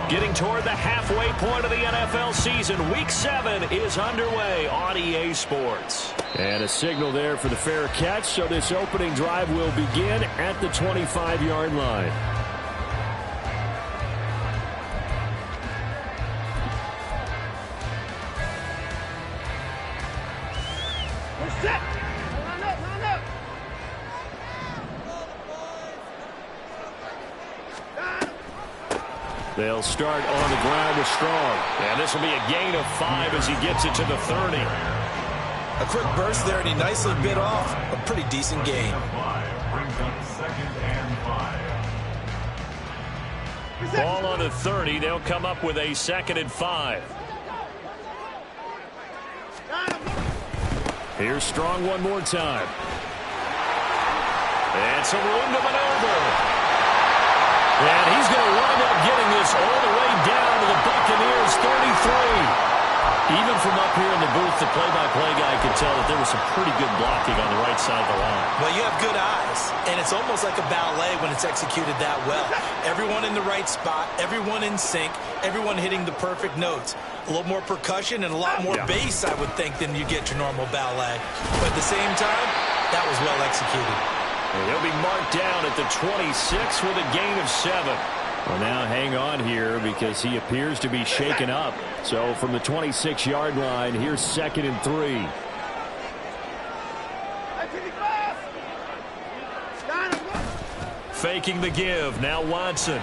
Getting toward the halfway point of the NFL season. Week 7 is underway on EA Sports. And a signal there for the fair catch, so this opening drive will begin at the 25-yard line. They'll start on the ground with Strong. And this will be a gain of 5 as he gets it to the 30. A quick burst there, and he nicely bit off a pretty decent gain. Ball on the 30. They'll come up with a 2nd and 5. Here's Strong one more time. And some room to maneuver. And he's going to wind up getting this all the way down to the Buccaneers' 33. Even from up here in the booth, the play-by-play guy could tell that there was some pretty good blocking on the right side of the line. Well, you have good eyes, and it's almost like a ballet when it's executed that well. Everyone in the right spot, everyone in sync, everyone hitting the perfect notes. A little more percussion and a lot more bass, I would think, than you get your normal ballet. But at the same time, that was well executed. And he'll be marked down at the 26 with a gain of 7. Well, now hang on here because he appears to be shaken up. So from the 26-yard line, here's 2nd and 3. Faking the give. Now Watson. And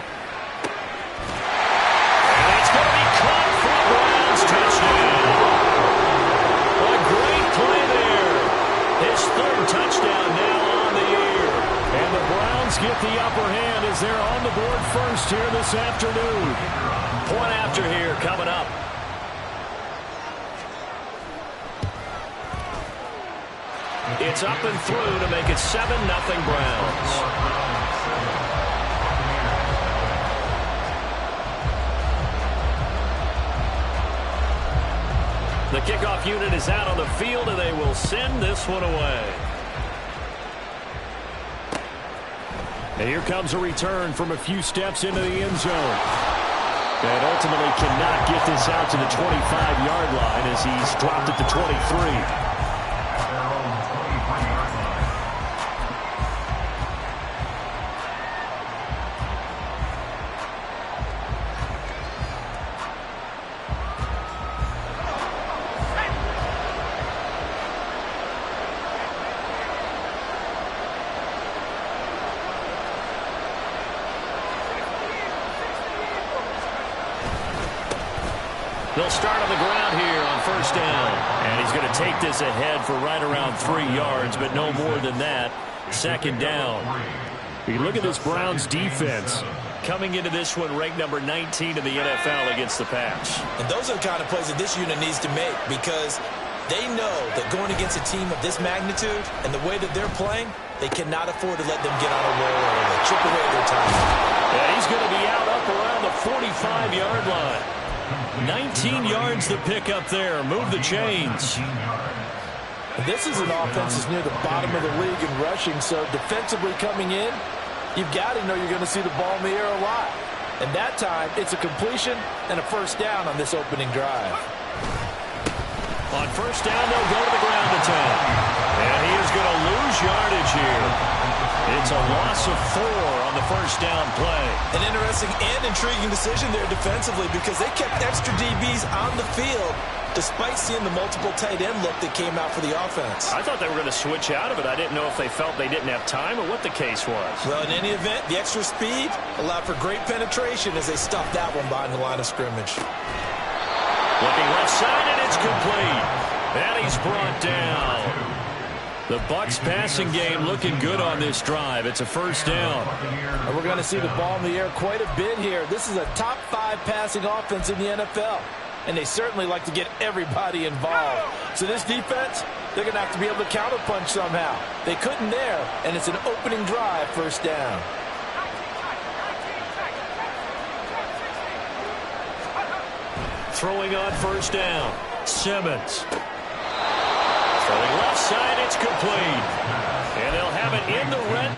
it's going to be caught for a Browns touchdown. A great play there. His 3rd touchdown now on the year. And the Browns get the upper hand as they're on the board first here this afternoon. Point after here coming up. It's up and through to make it 7-0 Browns. The kickoff unit is out on the field, and they will send this one away. And here comes a return from a few steps into the end zone. And ultimately cannot get this out to the 25-yard line as he's dropped at the 23. They'll start on the ground here on 1st down. And he's going to take this ahead for right around 3 yards, but no more than that. 2nd down. You look at this Browns defense. Coming into this one, ranked number 19 in the NFL against the pass. And those are the kind of plays that this unit needs to make because they know that going against a team of this magnitude and the way that they're playing, they cannot afford to let them get on a roll or chip away their time. And he's going to be out up around the 45-yard line. 19 yards to pick up there. Move the chains. This is an offense that's near the bottom of the league in rushing, so defensively coming in, you've got to know you're going to see the ball in the air a lot. And that time, it's a completion and a 1st down on this opening drive. On 1st down, they'll go to the ground attack. And he is going to lose yardage here. It's a loss of 4 on the 1st down play. An interesting and intriguing decision there defensively because they kept extra DBs on the field despite seeing the multiple tight end look that came out for the offense. I thought they were going to switch out of it. I didn't know if they felt they didn't have time or what the case was. Well, in any event, the extra speed allowed for great penetration as they stuffed that one behind the line of scrimmage. Looking left side, and it's complete. And he's brought down. The Bucs passing game looking good on this drive. It's a 1st down. And we're going to see the ball in the air quite a bit here. This is a top 5 passing offense in the NFL. And they certainly like to get everybody involved. So this defense, they're going to have to be able to counterpunch somehow. They couldn't there, and it's an opening drive, 1st down. Throwing on 1st down. Simmons. Throwing left side, it's complete. And they'll have it in the red.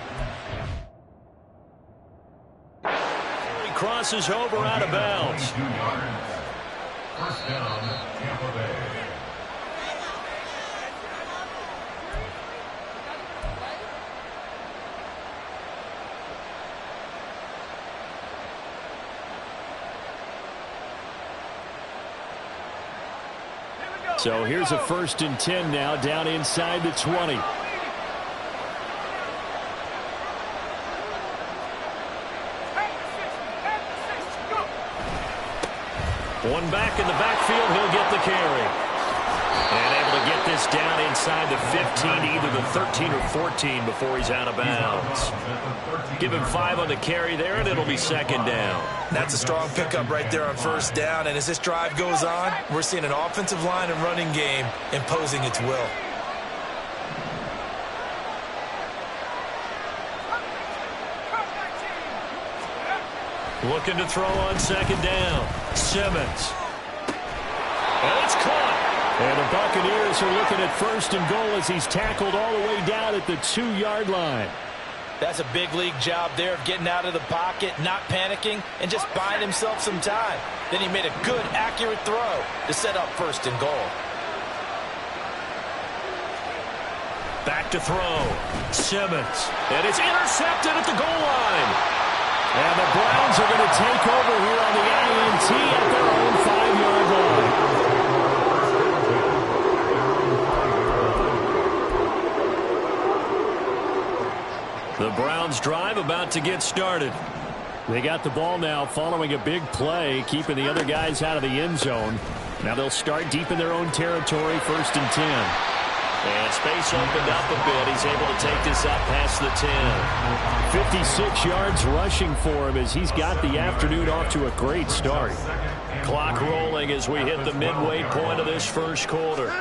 crosses over out of bounds. First down, Tampa Bay. So here's a 1st and 10 now, down inside the 20. One back in the backfield, he'll get the carry. And able to get this down inside the 15, either the 13 or 14 before he's out of bounds. Give him 5 on the carry there, and it'll be 2nd down. That's a strong pickup right there on 1st down. And as this drive goes on, we're seeing an offensive line and running game imposing its will. Looking to throw on 2nd down. Simmons. And it's caught. And the Buccaneers are looking at 1st and goal as he's tackled all the way down at the 2-yard line. That's a big league job there of getting out of the pocket, not panicking, and just buying himself some time. Then he made a good, accurate throw to set up 1st and goal. Back to throw. Simmons. And it's intercepted at the goal line. And the Browns are going to take over here on the INT at their own 5-yard line. The Browns drive about to get started. They got the ball now following a big play, keeping the other guys out of the end zone. Now they'll start deep in their own territory, 1st and 10. And space opened up a bit. He's able to take this up past the 10. 56 yards rushing for him as he's got the afternoon off to a great start. Clock rolling as we hit the midway point of this 1st quarter.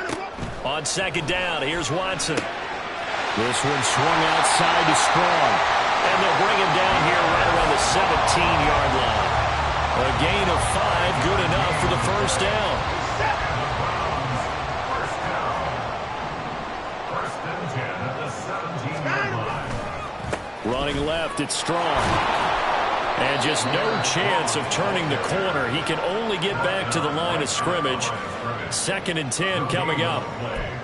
On 2nd down, here's Watson. This one swung outside to Strong. And they'll bring him down here right around the 17-yard line. A gain of 5, good enough for the 1st down. Running left, it's Strong. And just no chance of turning the corner. He can only get back to the line of scrimmage. 2nd and 10 coming up.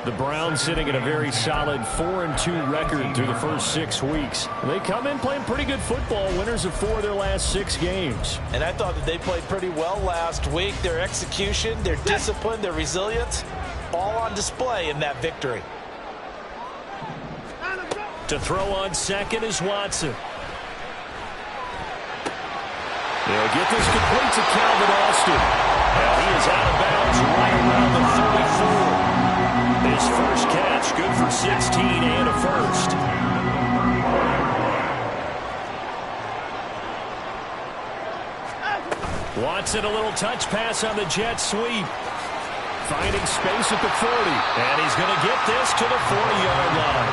The Browns sitting at a very solid 4-2 record through the first 6 weeks. They come in playing pretty good football, winners of 4 of their last 6 games. And I thought that they played pretty well last week. Their execution, their discipline, their resilience, all on display in that victory. To throw on 2nd is Watson. They'll get this complete to Calvin Austin. And he is out of bounds right around the 34. His first catch, good for 16 and a 1st. Watson, a little touch pass on the jet sweep. Finding space at the 40. And he's going to get this to the 40-yard line.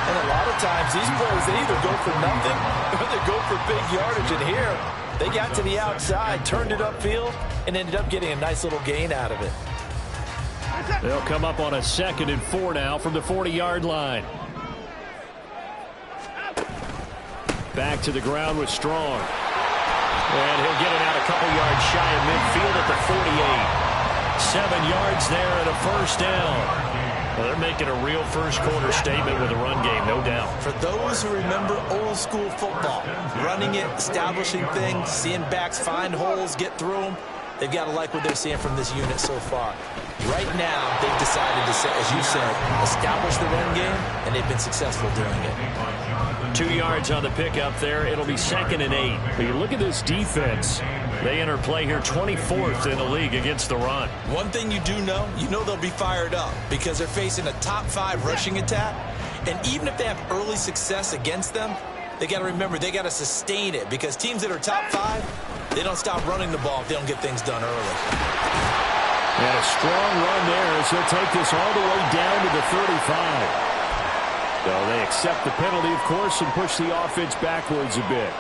And a lot of times these plays, they either go for nothing or they go for big yardage. And here, they got to the outside, turned it upfield, and ended up getting a nice little gain out of it. They'll come up on a 2nd and 4 now from the 40-yard line. Back to the ground with Strong. And he'll get it out a couple yards shy of midfield at the 48. 7 yards there and a 1st down. Well, they're making a real first quarter statement with a run game, no doubt. For those who remember old school football, running it, establishing things, seeing backs find holes, get through them, they've got to like what they're seeing from this unit so far. Right now, they've decided to, as you said, establish the run game, and they've been successful doing it. 2 yards on the pickup there. It'll be 2nd and 8. But you look at this defense. They enter play here 24th in the league against the run. One thing you do know, they'll be fired up because they're facing a top 5 rushing attack. And even if they have early success against them, they got to remember they got to sustain it because teams that are top 5, they don't stop running the ball if they don't get things done early. And a strong run there as he'll take this all the way down to the 35. So they accept the penalty, of course, and push the offense backwards a bit.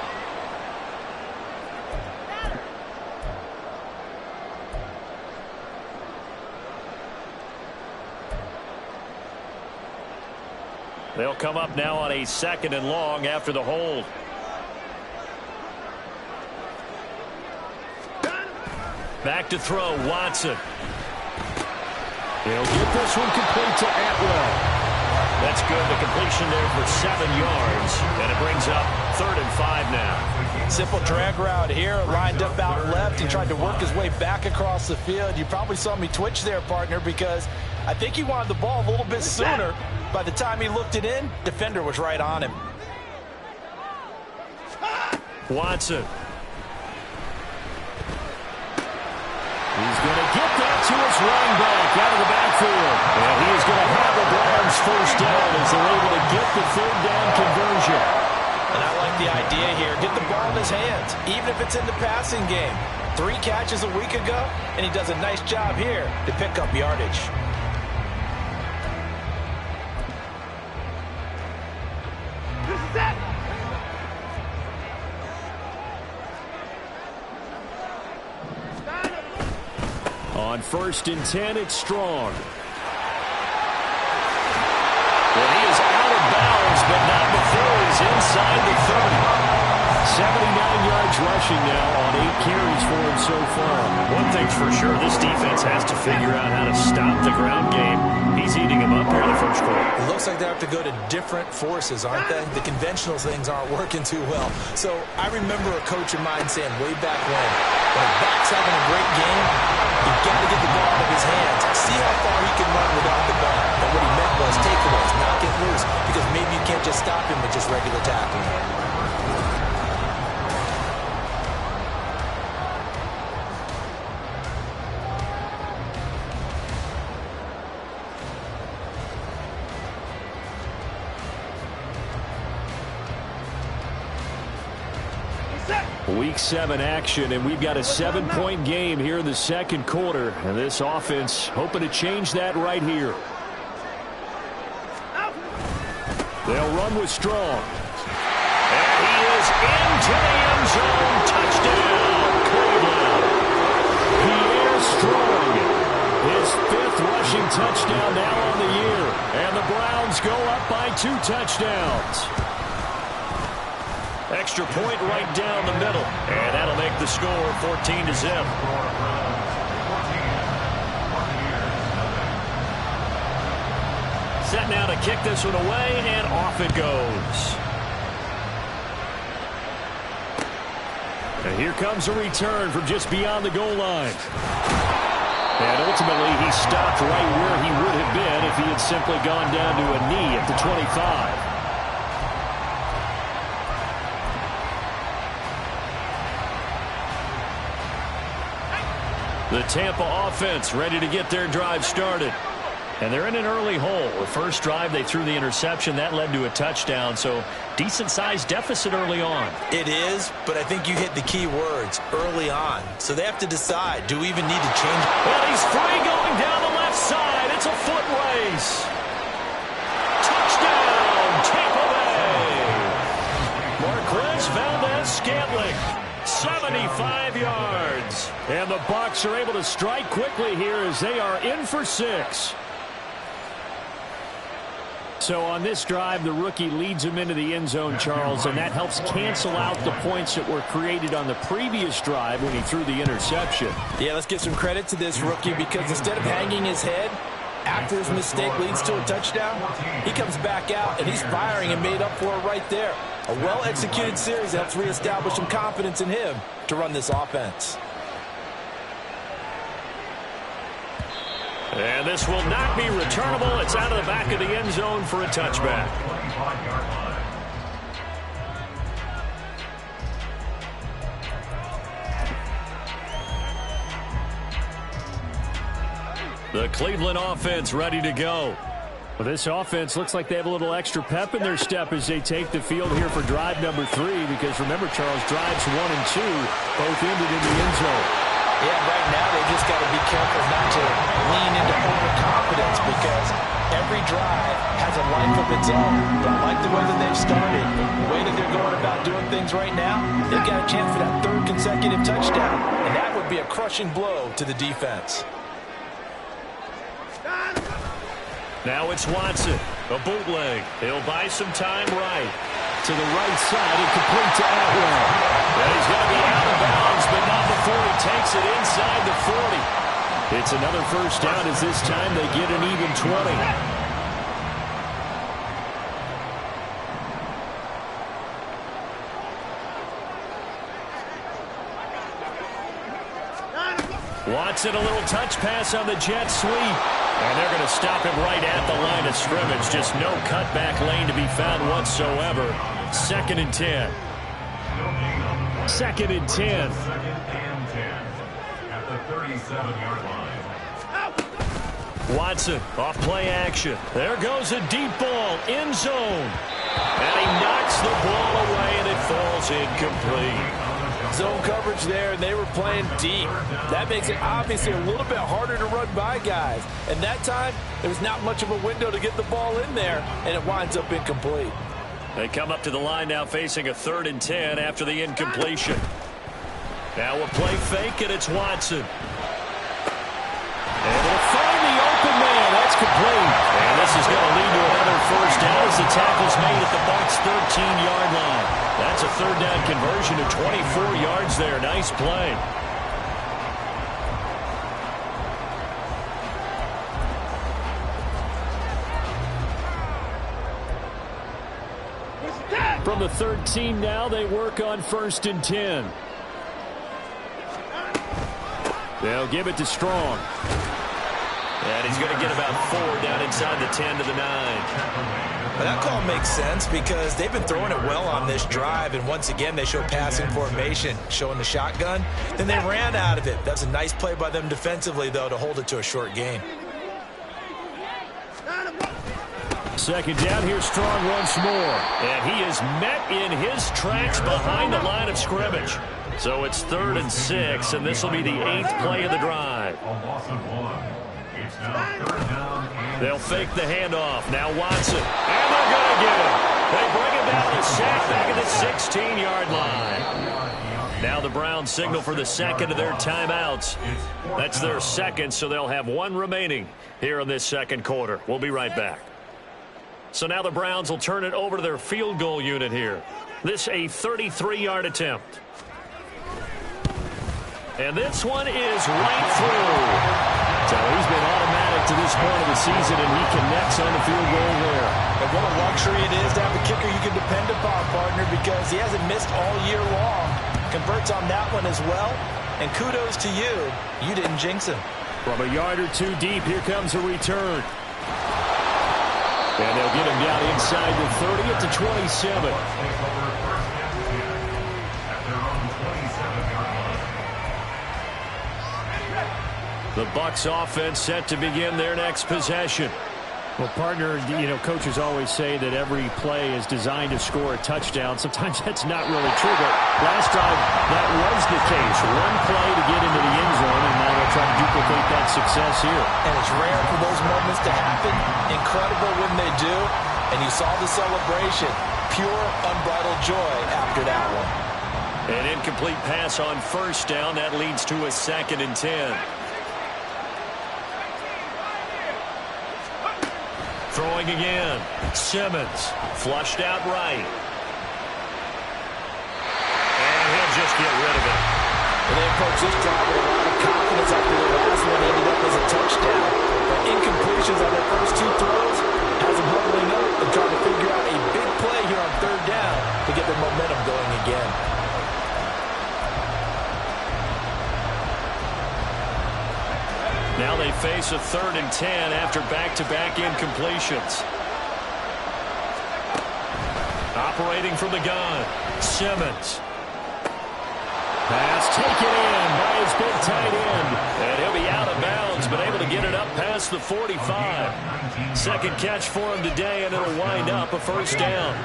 They'll come up now on a 2nd and long after the hold. Back to throw, Watson. He'll get this one complete to Atwell. That's good. The completion there for 7 yards. And it brings up 3rd and 5 now. Simple drag route here. Lined up out left and tried to work his way back across the field. You probably saw me twitch there, partner, because I think he wanted the ball a little bit sooner. By the time he looked it in, defender was right on him. Watson. He's going to get that to his running back out of the backfield. And he is going to have the Browns first down as they're able to get the 3rd down conversion. And I like the idea here. Get the ball in his hands, even if it's in the passing game. 3 catches a week ago, and he does a nice job here to pick up yardage. This is it. On 1st and 10, it's Strong. Well, he is out of bounds, but not before he's inside the 30. 79 yards rushing now on 8 carries for him so far. One thing's for sure, this defense has to figure out how to stop the ground game. He's eating them up here in the first quarter. It looks like they have to go to different forces, aren't they? The conventional things aren't working too well. So I remember a coach of mine saying way back when a back's having a great game, you've got to get the ball out of his hands. See how far he can run without the ball. And what he meant was takeaways, knock it loose, because maybe you can't just stop him with just regular tackling. Week 7 action, and we've got a 7-point game here in the second quarter. And this offense hoping to change that right here. They'll run with Strong. And he is into the end zone. Touchdown, Cleveland. Pierre Strong, his 5th rushing touchdown now on the year. And the Browns go up by 2 touchdowns. Extra point right down the middle. And that'll make the score 14-0. Set now to kick this one away, and off it goes. And here comes a return from just beyond the goal line. And ultimately, he stopped right where he would have been if he had simply gone down to a knee at the 25. The Tampa offense ready to get their drive started. And they're in an early hole. The first drive, they threw the interception. That led to a touchdown, so decent-sized deficit early on. It is, but I think you hit the key words, early on. So they have to decide, do we even need to change? Well, he's free going down the left side. It's a foot race. Touchdown, Tampa Bay. Marquez Valdez-Scantling. 75 yards. And the Bucs are able to strike quickly here as they are in for 6. So on this drive, the rookie leads him into the end zone, Charles, and that helps cancel out the points that were created on the previous drive when he threw the interception. Yeah, let's give some credit to this rookie because instead of hanging his head after his mistake leads to a touchdown, he comes back out and he's firing and made up for it right there. A well-executed series helps reestablish some confidence in him to run this offense. And this will not be returnable. It's out of the back of the end zone for a touchback. The Cleveland offense ready to go. Well, this offense looks like they have a little extra pep in their step as they take the field here for drive number 3. Because remember, Charles, drives 1 and 2 both ended in the end zone. Yeah, right now they just got to be careful not to lean into overconfidence because every drive has a life of its own. But I like the way that they've started. The way that they're going about doing things right now, they've got a chance for that 3rd consecutive touchdown. And that would be a crushing blow to the defense. Now it's Watson, a bootleg. He'll buy some time right. To the right side and complete to Atwell. And he's going to be out of bounds, but not before he takes it inside the It's another first down as this time they get an even 20. Watson, a little touch pass on the jet sweep. And they're going to stop him right at the line of scrimmage. Just no cutback lane to be found whatsoever. 2nd and 10. 2nd and 10. At the 37-yard line. Watson, off play action. There goes a deep ball, end zone. And he knocks the ball away, and it falls incomplete. Zone coverage there, and they were playing deep. That makes it obviously a little bit harder to run by guys. And that time, there was not much of a window to get the ball in there, and it winds up incomplete. They come up to the line now facing a 3rd and 10 after the incompletion. Now a play fake, and it's Watson. And they'll find the open man. That's complete. And this is going to lead to another first down as the tackle's made at the Bucs' 13-yard line. That's a 3rd down conversion of 24 yards there. Nice play. From the 13 now, they work on 1st and 10. They'll give it to Strong. And he's going to get about 4 down inside the 10 to the 9. But that call makes sense because they've been throwing it well on this drive, and once again they show passing formation, showing the shotgun. Then they ran out of it. That's a nice play by them defensively, though, to hold it to a short gain. 2nd down, here's Strong once more. And he is met in his tracks behind the line of scrimmage. So it's 3rd and 6, and this will be the 8th play of the drive. A loss of 1. It's now 3rd down. They'll fake the handoff. Now Watson. And they're going to get him. They bring him down to sack back at the 16-yard line. Now the Browns signal for the 2nd of their timeouts. That's their 2nd, so they'll have 1 remaining here in this 2nd quarter. We'll be right back. So now the Browns will turn it over to their field goal unit here. This a 33-yard attempt. And this one is right through. So he's been automatic to this point of the season, and he connects on the field goal there. And what a luxury it is to have a kicker you can depend upon, partner, because he hasn't missed all year long. Converts on that one as well. And kudos to you. You didn't jinx him. From a yard or 2 deep, here comes a return. And they'll get him down inside the 30 at the 27. The Bucs offense set to begin their next possession. Well, partner, coaches always say that every play is designed to score a touchdown. Sometimes that's not really true, but last drive, that was the case. 1 play to get into the end zone, and now they'll try to duplicate that success here. And it's rare for those moments to happen. Incredible when they do. And you saw the celebration. Pure, unbridled joy after that one. An incomplete pass on 1st down. That leads to a 2nd and 10. Throwing again. Simmons. Flushed out right. And he'll just get rid of it. And they approach this drive with a lot of confidence after the last one ended up as a touchdown. But incompletions on their first 2 throws has them huddling up and trying to figure out a big play here on 3rd down to get their momentum going again. Now they face a 3rd and 10 after back-to-back incompletions. Operating from the gun, Simmons. Pass taken in by his big tight end. And he'll be out of bounds, but able to get it up past the 45. 2nd catch for him today, and it'll wind up a 1st down.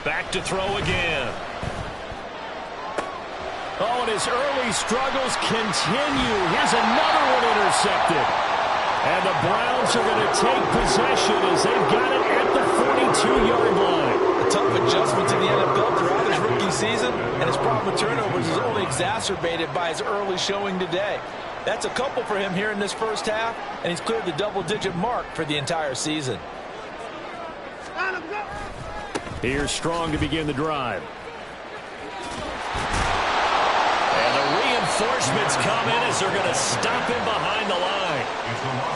Back to throw again. Oh, and his early struggles continue. Here's another one intercepted. And the Browns are going to take possession as they've got it at the 42-yard line. A tough adjustment to the NFL throughout his rookie season, and his problem with turnovers is only exacerbated by his early showing today. That's a couple for him here in this first half, and he's cleared the double-digit mark for the entire season. Here's Strong to begin the drive. And the reinforcements come in as they're going to stop him behind the line.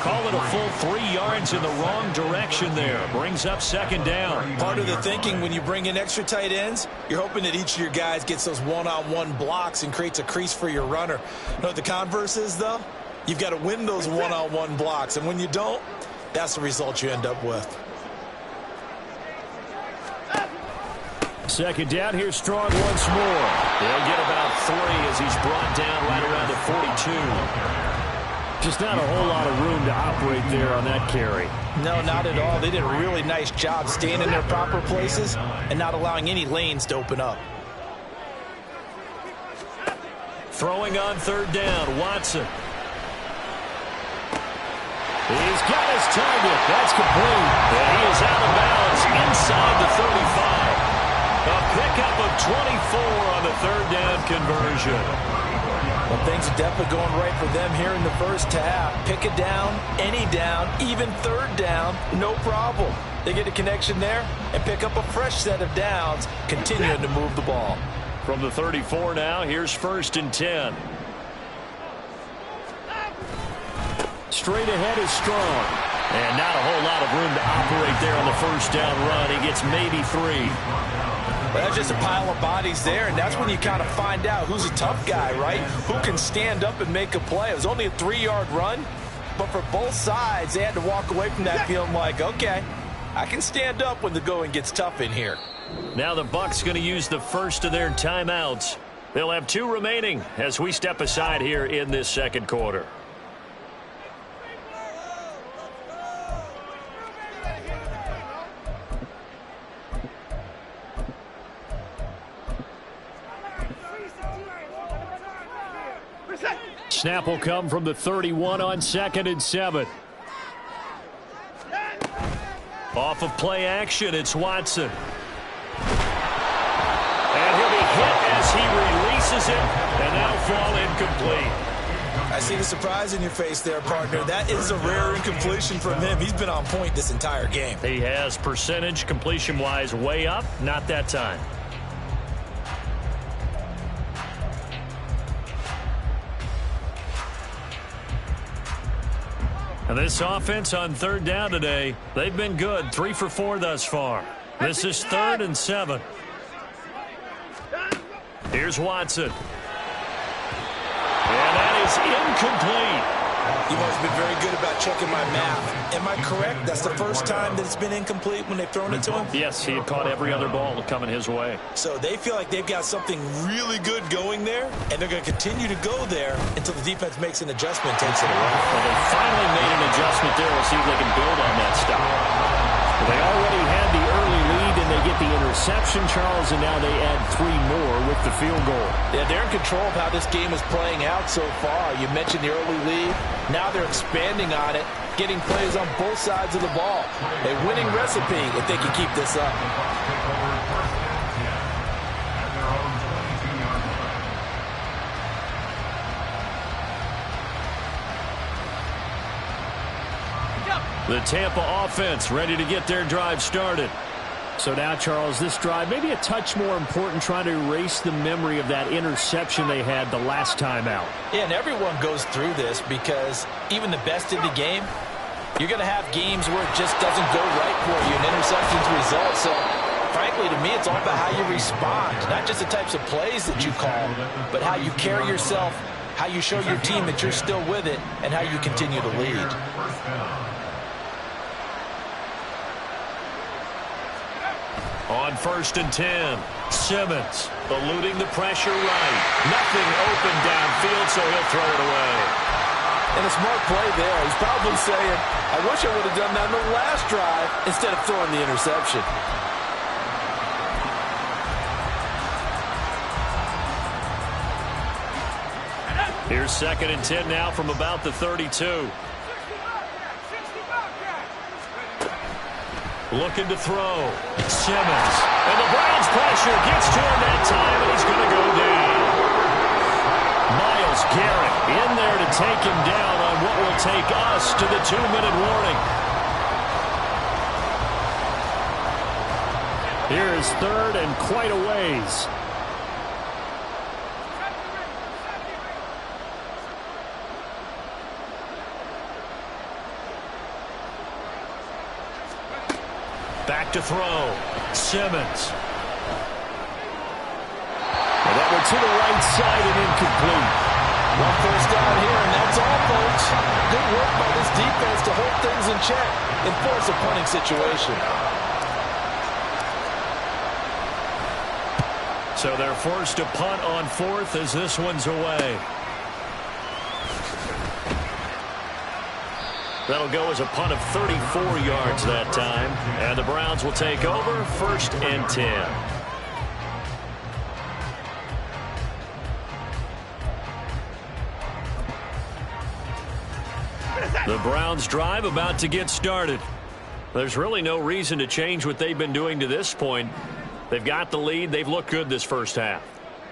Call it a full 3 yards in the wrong direction there. Brings up second down. Part of the thinking when you bring in extra tight ends, you're hoping that each of your guys gets those one-on-one blocks and creates a crease for your runner. You know what the converse is, though? You've got to win those one-on-one blocks, and when you don't, that's the result you end up with. Second down, here's Strong once more. They'll get about 3 as he's brought down right around the 42. Just not a whole lot of room to operate there on that carry. No, not at all. They did a really nice job staying in their proper places and not allowing any lanes to open up. Throwing on third down, Watson. He's got his target. That's complete. And he is out of bounds inside the 35. A pickup of 24 on the third down conversion. Well, things are definitely going right for them here in the first half. Pick a down, any down, even third down, no problem. They get a connection there and pick up a fresh set of downs, continuing to move the ball. From the 34 now, here's first and 10. Straight ahead is Strong. And not a whole lot of room to operate there on the first down run. He gets maybe 3. Well, that's just a pile of bodies there, and that's when you kind of find out who's a tough guy, right? Who can stand up and make a play. It was only a 3-yard run, but for both sides, they had to walk away from that feeling like, okay, I can stand up when the going gets tough in here. Now the Bucs going to use the first of their timeouts. They'll have 2 remaining as we step aside here in this second quarter. Snap will come from the 31 on 2nd and 7. Off of play action, it's Watson. And he'll be hit as he releases it, and now fall incomplete. I see the surprise in your face there, partner. That is a rare incompletion from him. He's been on point this entire game. He has percentage completion-wise way up, not that time. And this offense on third down today, they've been good. 3 for 4 thus far. This is 3rd and 7. Here's Watson. And that is incomplete. You've always been very good about checking my math. Am I correct? That's the first time that it's been incomplete when they've thrown it to him? Yes, he had caught every other ball coming his way. So they feel like they've got something really good going there, and they're going to continue to go there until the defense makes an adjustment, takes it away. Well, they finally made an adjustment there. We'll see if they can build on that stop. They already had the early lead, and they get the interception, Charles, and now they add 3 more with the field goal. Yeah, they're in control of how this game is playing out so far. You mentioned the early lead. Now they're expanding on it, getting plays on both sides of the ball. A winning recipe if they can keep this up. The Tampa offense ready to get their drive started. So now, Charles, this drive maybe a touch more important, trying to erase the memory of that interception they had the last time out. Yeah, and everyone goes through this because even the best in the game, you're going to have games where it just doesn't go right for you, and interceptions result. So, frankly, to me, it's all about how you respond, not just the types of plays that you call, but how you carry yourself, how you show your team that you're still with it, and how you continue to lead. On 1st and 10, Simmons eluding the pressure right. Nothing open downfield, so he'll throw it away. And a smart play there. He's probably saying, I wish I would have done that in the last drive instead of throwing the interception. Here's 2nd and 10 now from about the 32. Looking to throw. Simmons. And the Browns pressure gets to him that time, and he's going to go down. Myles Garrett in there to take him down on what will take us to the 2-minute warning. Here is third and quite a ways. Back to throw. Simmons. And that one to the right side and incomplete. One first down here, and that's all, folks. Good work by this defense to hold things in check and force a punting situation. So they're forced to punt on fourth as this one's away. That'll go as a punt of 34 yards that time. And the Browns will take over, 1st and 10. The Browns drive about to get started. There's really no reason to change what they've been doing to this point. They've got the lead. They've looked good this first half.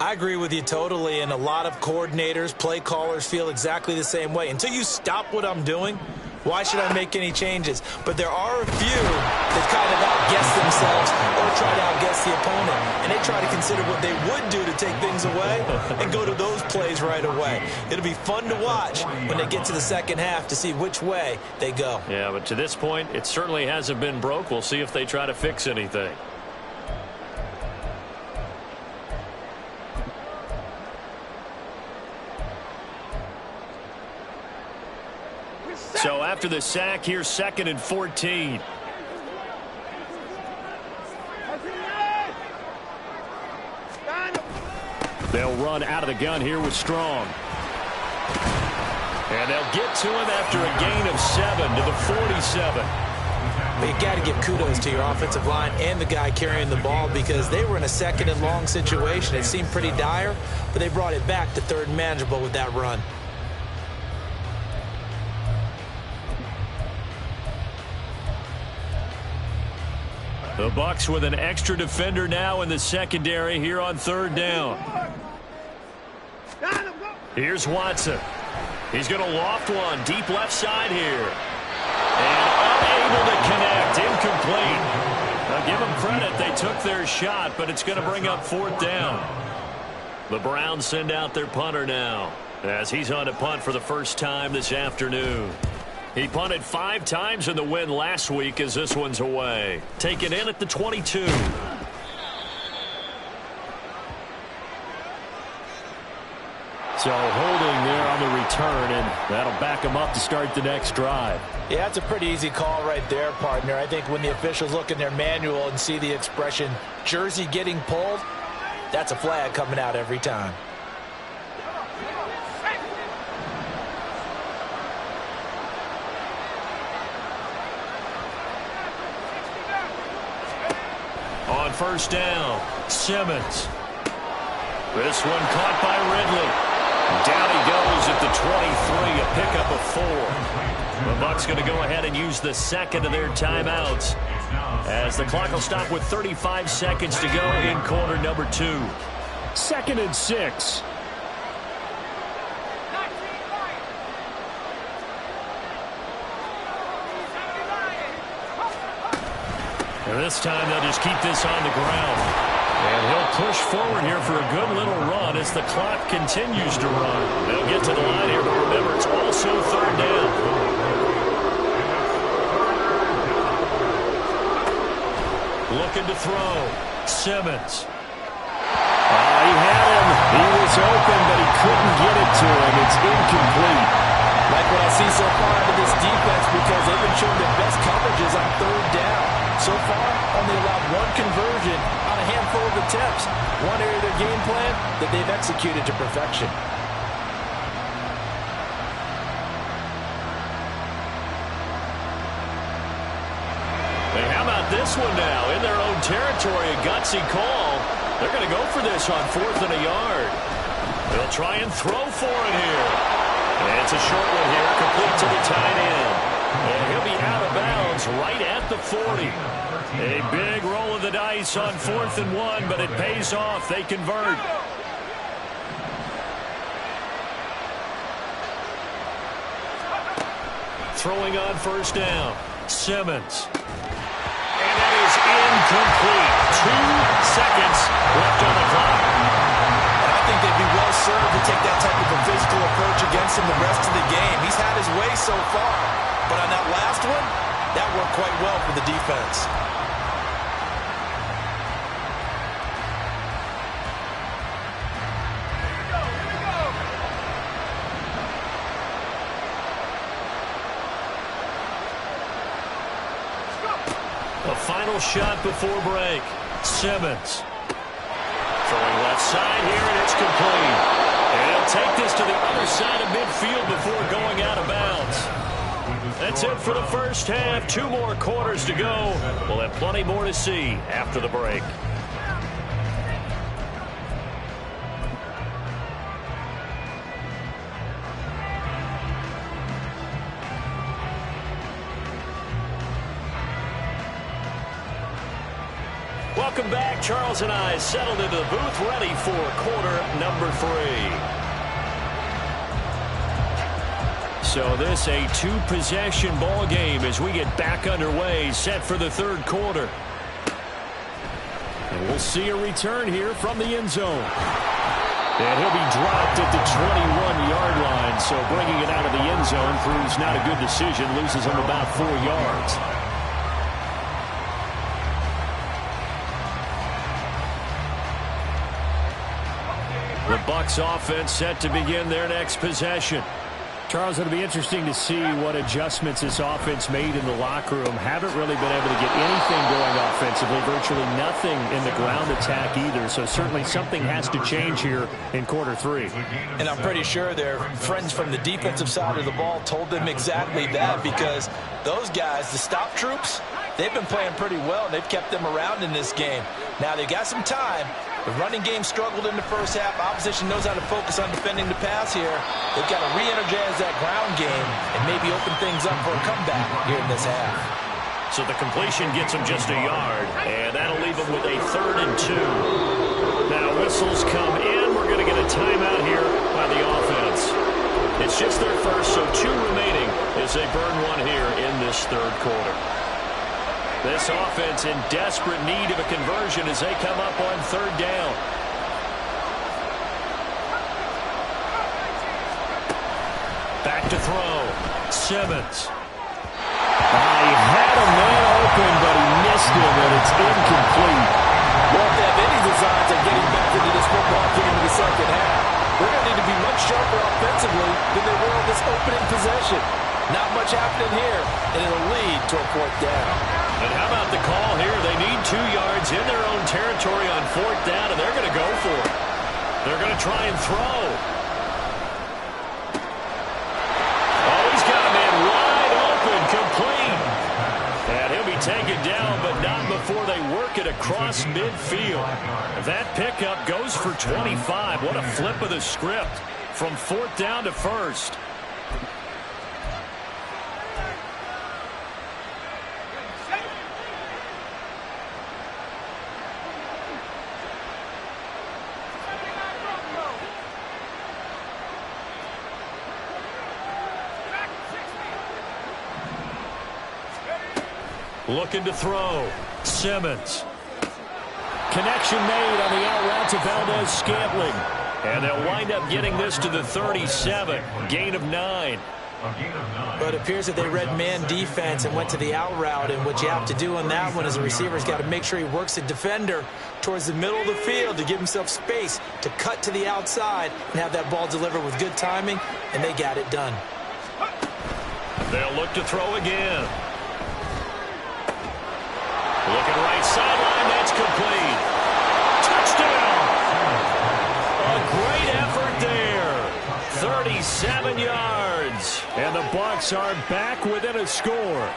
I agree with you totally, and a lot of coordinators, play callers feel exactly the same way. Until you stop what I'm doing, why should I make any changes? But there are a few that kind of outguess themselves or try to outguess the opponent. And they try to consider what they would do to take things away and go to those plays right away. It'll be fun to watch when they get to the second half to see which way they go. Yeah, but to this point, it certainly hasn't been broke. We'll see if they try to fix anything. So after the sack, here's 2nd and 14. They'll run out of the gun here with Strong. And they'll get to him after a gain of 7 to the 47. But you got to give kudos to your offensive line and the guy carrying the ball because they were in a 2nd and long situation. It seemed pretty dire, but they brought it back to 3rd and manageable with that run. The Bucs with an extra defender now in the secondary here on 3rd down. Here's Watson. He's going to loft one deep left side here. And unable to connect. Incomplete. Now give them credit. They took their shot, but it's going to bring up 4th down. The Browns send out their punter now as he's on to punt for the first time this afternoon. He punted 5 times in the win last week as this one's away. Taken in at the 22. So holding there on the return, and that'll back him up to start the next drive. Yeah, it's a pretty easy call right there, partner. I think when the officials look in their manual and see the expression, jersey getting pulled, that's a flag coming out every time. On 1st down, Simmons. This one caught by Ridley. Down he goes at the 23, a pickup of 4. The Bucs going to go ahead and use the 2nd of their timeouts as the clock will stop with 35 seconds to go in quarter number 2. 2nd and 6. And this time they'll just keep this on the ground. And he'll push forward here for a good little run as the clock continues to run. They'll get to the line here, but remember, it's also 3rd down. Looking to throw. Simmons. He had him. He was open, but he couldn't get it to him. It's incomplete. Like what I see so far out of this defense because they've been showing their best coverages on 3rd down. So far, only allowed 1 conversion on a handful of attempts. One area of their game plan that they've executed to perfection. Hey, how about this one now? In their own territory, a gutsy call. They're going to go for this on 4th and a yard. They'll try and throw for it here. And it's a short one here, complete to the tight end. And he'll be out of bounds right at the 40. A big roll of the dice on 4th and 1, but it pays off. They convert. Throwing on first down. Simmons. And that is incomplete. 2 seconds left on the clock. I think they'd be well served to take that type of a physical approach against him the rest of the game. He's had his way so far. But on that last one, that worked quite well for the defense. A final shot before break. Simmons. Throwing left side here, and it's complete. And he'll take this to the other side of midfield before going out of bounds. That's it for the first half. 2 more quarters to go. We'll have plenty more to see after the break. Welcome back. Charles and I settled into the booth, ready for quarter number 3. So this a 2-possession ball game as we get back underway, set for the third quarter. And we'll see a return here from the end zone. And he'll be dropped at the 21-yard line, so bringing it out of the end zone proves not a good decision, loses him about 4 yards. The Bucs offense set to begin their next possession. Charles, it'll be interesting to see what adjustments this offense made in the locker room. Haven't really been able to get anything going offensively, virtually nothing in the ground attack either. So certainly something has to change here in quarter 3. And I'm pretty sure their friends from the defensive side of the ball told them exactly that, because those guys, the stop troops, they've been playing pretty well, and they've kept them around in this game. Now they've got some time. The running game struggled in the first half. Opposition knows how to focus on defending the pass here. They've got to re-energize that ground game and maybe open things up for a comeback here in this half. So the completion gets him just a yard, and that'll leave him with a 3rd and 2. Now whistles come in. We're going to get a timeout here by the offense. It's just their first, so 2 remaining as they burn one here in this third quarter. This offense in desperate need of a conversion as they come up on 3rd down. Back to throw. Simmons. He had a man open, but he missed him, and it's incomplete. Well, if they have any designs on getting back into this football game in the second half, they're going to need to be much sharper offensively than they were on this opening possession. Not much happening here, and it'll lead to a 4th down. And how about the call here? They need 2 yards in their own territory on 4th down, and they're going to go for it. They're going to try and throw. Oh, he's got a man wide open, complete. And he'll be taken down, but not before they work it across midfield. That pickup goes for 25. What a flip of the script from 4th down to 1st. Looking to throw. Simmons. Connection made on the out route to Valdez-Scantling. And they'll wind up getting this to the 37. Gain of 9. But it appears that they read man defense and went to the out route. And what you have to do on that one as a receiver is got to make sure he works the defender towards the middle of the field to give himself space to cut to the outside and have that ball delivered with good timing. And they got it done. They'll look to throw again. Looking right sideline, that's complete. Touchdown! A great effort there. 37 yards. And the Bucs are back within a score.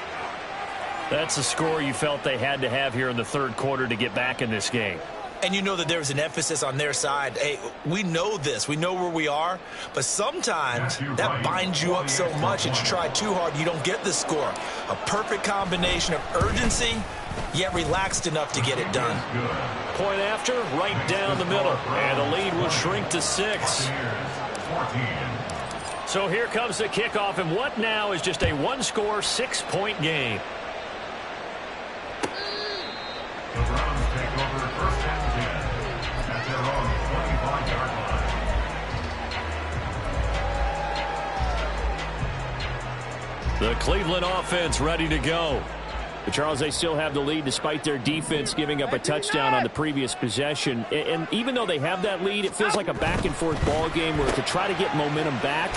That's the score you felt they had to have here in the third quarter to get back in this game. And you know that there was an emphasis on their side. Hey, we know this. We know where we are. But sometimes that binds you up so much that you try too hard, you don't get the score. A perfect combination of urgency, yet relaxed enough to get it done. Point after, right down the middle. And the lead will shrink to 6. So here comes the kickoff, and what now is just a one-score, 6-point game. The Browns take over first and 10 at their own 25-yard line. The Cleveland offense ready to go. But Charles, they still have the lead despite their defense giving up a touchdown on the previous possession. And even though they have that lead, it feels like a back-and-forth ball game where to try to get momentum back,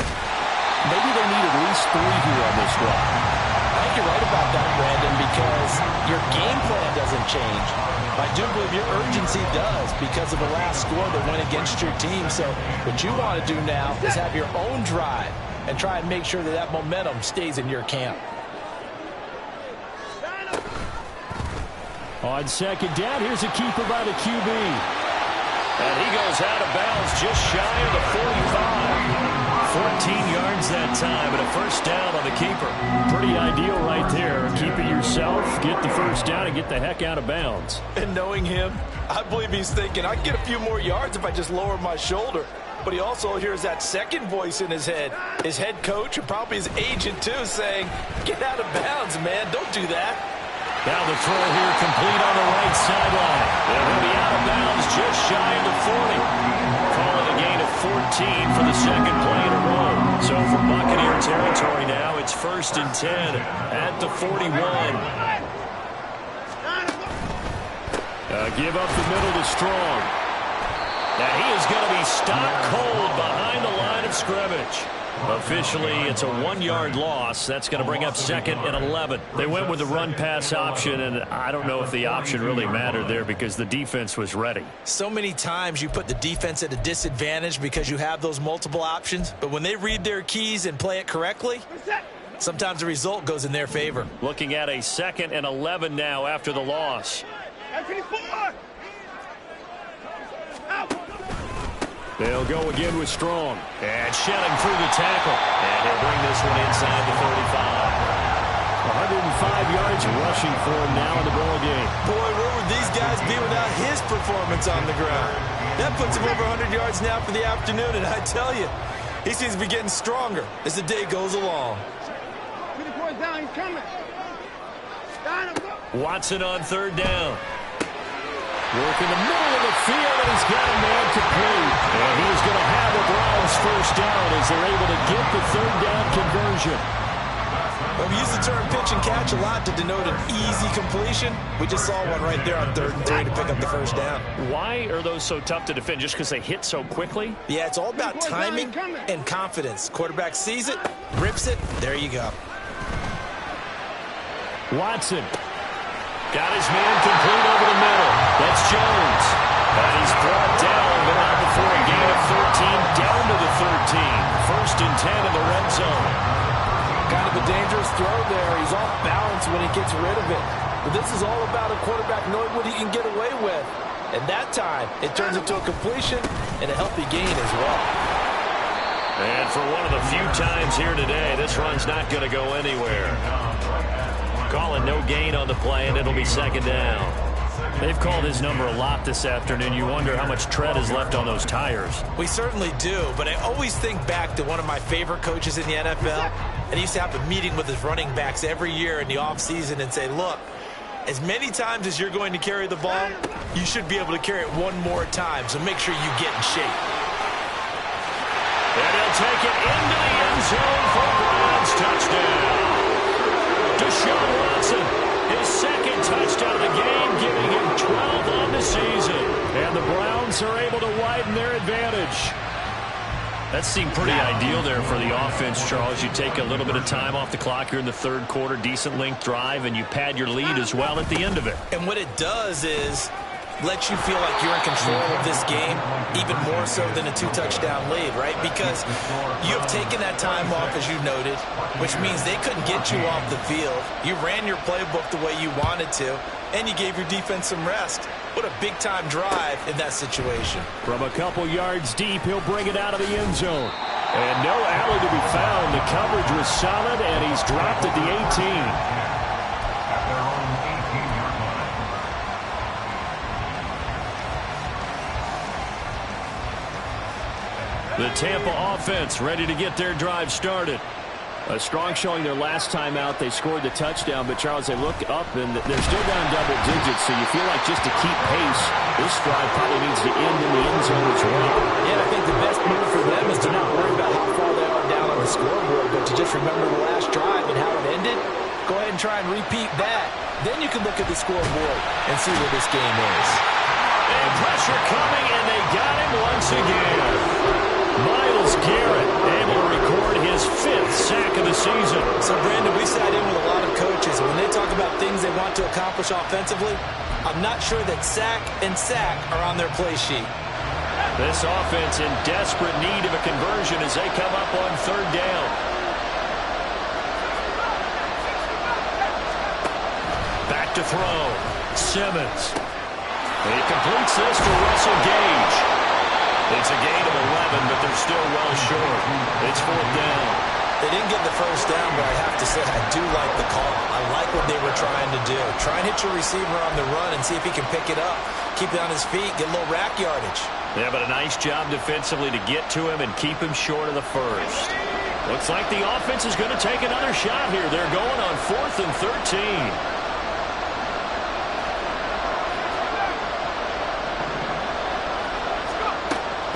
maybe they need at least 3 here on this drive. I think you're right about that, Brandon, because your game plan doesn't change. I do believe your urgency does because of the last score that went against your team. So what you want to do now is have your own drive and try and make sure that that momentum stays in your camp. On second down, here's a keeper by the QB. And he goes out of bounds just shy of the 45. 14 yards that time and a first down on the keeper. Pretty ideal right there. Keep it yourself, get the first down, and get the heck out of bounds. And knowing him, I believe he's thinking, I can get a few more yards if I just lower my shoulder. But he also hears that second voice in his head. His head coach, and probably his agent too, saying, get out of bounds, man. Don't do that. Now the throw here complete on the right sideline. They'll be out of bounds just shy of the 40. Call it a gain of 14 for the second play in a row. So for Buccaneer territory now, it's first and 10 at the 41. Give up the middle to Strong. Now he is going to be stopped cold behind the line of scrimmage. Officially, it's a 1-yard loss. That's going to bring up second and 11. They went with the run-pass option, and I don't know if the option really mattered there because the defense was ready. So many times you put the defense at a disadvantage because you have those multiple options, but when they read their keys and play it correctly, sometimes the result goes in their favor. Looking at a second and 11 now after the loss. They'll go again with Strong. And shelling through the tackle. And he'll bring this one inside the 35. 105 yards rushing for him now in the ball game. Boy, where would these guys be without his performance on the ground? That puts him over 100 yards now for the afternoon, and I tell you, he seems to be getting stronger as the day goes along. Watson on third down. Work in the middle of the field, and he's got a man complete. And he's going to have the Browns first down as they're able to get the third down conversion. Well, we use the term pitch and catch a lot to denote an easy completion. We just saw one right there on 3rd and 3 to pick up the first down. Why are those so tough to defend? Just because they hit so quickly? Yeah, it's all about timing and confidence. Quarterback sees it, rips it, there you go. Watson. Got his man complete over the middle. That's Jones. And he's brought down, but not before a gain of 13, down to the 13. First and 10 in the red zone. Kind of a dangerous throw there. He's off balance when he gets rid of it. But this is all about a quarterback knowing what he can get away with. And that time, it turns into a completion and a healthy gain as well. And for one of the few times here today, this run's not going to go anywhere. Calling no gain on the play, and it'll be second down. They've called his number a lot this afternoon. You wonder how much tread is left on those tires. We certainly do, but I always think back to one of my favorite coaches in the NFL, and he used to have a meeting with his running backs every year in the offseason and say, look, as many times as you're going to carry the ball, you should be able to carry it one more time, so make sure you get in shape. And he'll take it into the end zone for Browns touchdown. Deshaun Watson, his second touchdown of the game, giving him 12 on the season. And the Browns are able to widen their advantage. That seemed pretty ideal there for the offense, Charles. You take a little bit of time off the clock here in the third quarter, decent length drive, and you pad your lead as well at the end of it. And what it does is let you feel like you're in control of this game, even more so than a 2-touchdown lead, right? Because you have taken that time off, as you noted, which means they couldn't get you off the field. You ran your playbook the way you wanted to, and you gave your defense some rest. What a big-time drive in that situation. From a couple yards deep, he'll bring it out of the end zone. And no alley to be found. The coverage was solid, and he's dropped at the 18. The Tampa offense ready to get their drive started. A strong showing their last time out. They scored the touchdown, but Charles, they look up and they're still down double digits, so you feel like just to keep pace, this drive probably needs to end in the end zone as well. Yeah, I think the best move for them is to not worry about how far they are down on the scoreboard, but to just remember the last drive and how it ended. Go ahead and try and repeat that. Then you can look at the scoreboard and see where this game is. And pressure coming, and they got him once again. Myles Garrett able to record his 5th sack of the season. So, Brandon, we sat in with a lot of coaches. When they talk about things they want to accomplish offensively, I'm not sure that sack and sack are on their play sheet. This offense in desperate need of a conversion as they come up on 3rd down. Back to throw. Simmons. He completes this for Russell Gage. It's a gain of 11, but they're still well short. It's 4th down. They didn't get the first down, but I have to say I do like the call. I like what they were trying to do. Try and hit your receiver on the run and see if he can pick it up. Keep it on his feet, get a little rack yardage. Yeah, but a nice job defensively to get to him and keep him short of the first. Looks like the offense is going to take another shot here. They're going on 4th and 13.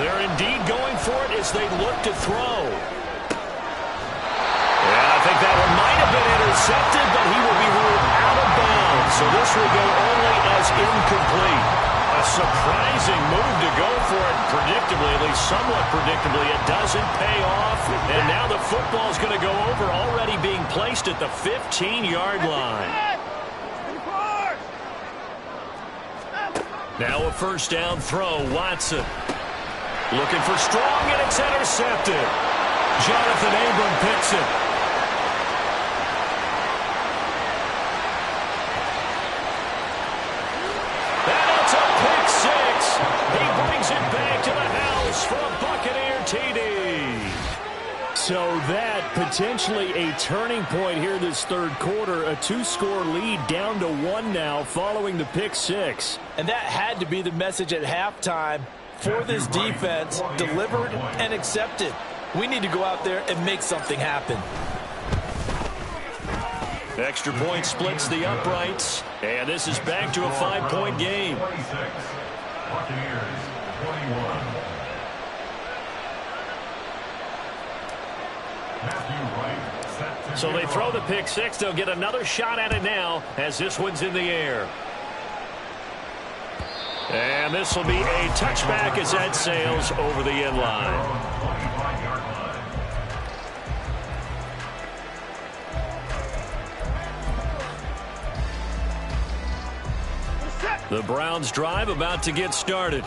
They're indeed going for it as they look to throw. Yeah, I think that one might have been intercepted, but he will be ruled out of bounds. So this will go only as incomplete. A surprising move to go for it. Predictably, at least somewhat predictably, it doesn't pay off. And now the football is going to go over, already being placed at the 15-yard line. Now a 1st down throw, Watson. Looking for strong, and it's intercepted. Jonathan Abram picks it. And it's a pick 6. He brings it back to the house for a Buccaneer TD. So that potentially a turning point here this 3rd quarter. A 2-score lead down to 1 now following the pick 6. And that had to be the message at halftime. For this defense, delivered and accepted. We need to go out there and make something happen. Extra point splits the uprights, and this is back to a 5-point game. 26. Buccaneers, 21. Matthew Wright set to So they throw the pick 6. They'll get another shot at it now as this one's in the air. And this will be a touchback as that sails over the end line. The Browns drive about to get started.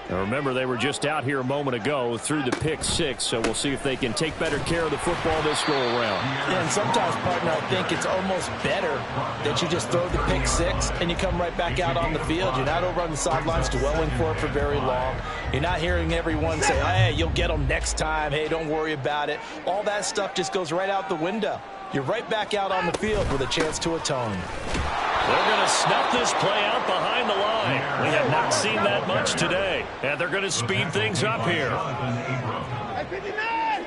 Now remember, they were just out here a moment ago through the pick 6, so we'll see if they can take better care of the football this go-around. Yeah, and sometimes, partner, I think it's almost better that you just throw the pick 6 and you come right back out on the field. You're not over on the sidelines dwelling for it for very long. You're not hearing everyone say, hey, you'll get them next time. Hey, don't worry about it. All that stuff just goes right out the window. You're right back out on the field with a chance to atone. They're going to snuff this play out behind the line. We have not seen that much today. And they're going to speed things up here.